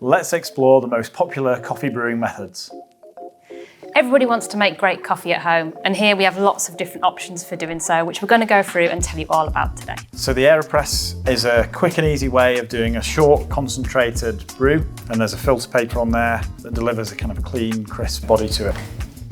Let's explore the most popular coffee brewing methods. Everybody wants to make great coffee at home, and here we have lots of different options for doing so, which we're going to go through and tell you all about today. So the Aeropress is a quick and easy way of doing a short, concentrated brew, and there's a filter paper on there that delivers a kind of clean, crisp body to it.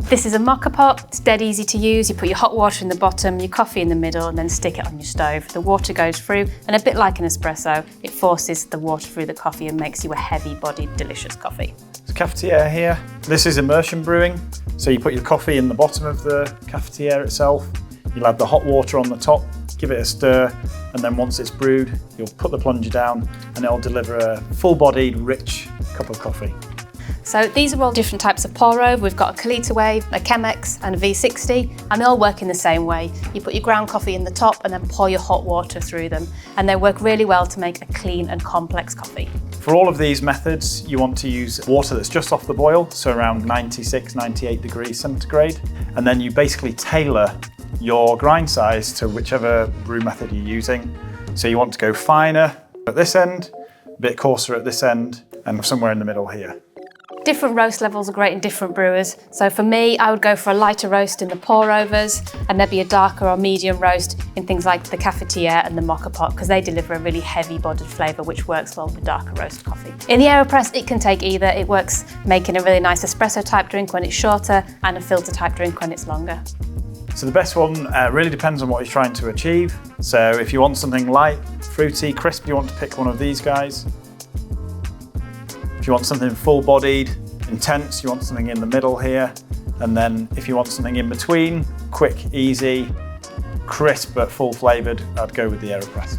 This is a moka pot. It's dead easy to use. You put your hot water in the bottom, your coffee in the middle, and then stick it on your stove. The water goes through, and a bit like an espresso, it forces the water through the coffee and makes you a heavy-bodied, delicious coffee. There's cafetière here. This is immersion brewing. So you put your coffee in the bottom of the cafetière itself. You'll add the hot water on the top, give it a stir, and then once it's brewed, you'll put the plunger down and it'll deliver a full-bodied, rich cup of coffee. So these are all different types of pour over. We've got a Kalita Wave, a Chemex and a V60, and they all work in the same way. You put your ground coffee in the top and then pour your hot water through them, and they work really well to make a clean and complex coffee. For all of these methods, you want to use water that's just off the boil, so around 96, 98 degrees centigrade, and then you basically tailor your grind size to whichever brew method you're using. So you want to go finer at this end, a bit coarser at this end, and somewhere in the middle here. Different roast levels are great in different brewers. So for me, I would go for a lighter roast in the pour overs and maybe a darker or medium roast in things like the cafetière and the moka pot, because they deliver a really heavy bodied flavour which works well with darker roast coffee. In the Aeropress, it can take either. It works making a really nice espresso type drink when it's shorter and a filter type drink when it's longer. So the best one really depends on what you're trying to achieve. So if you want something light, fruity, crisp, you want to pick one of these guys. If you want something full-bodied, intense, you want something in the middle here. And then if you want something in between, quick, easy, crisp but full-flavoured, I'd go with the Aeropress.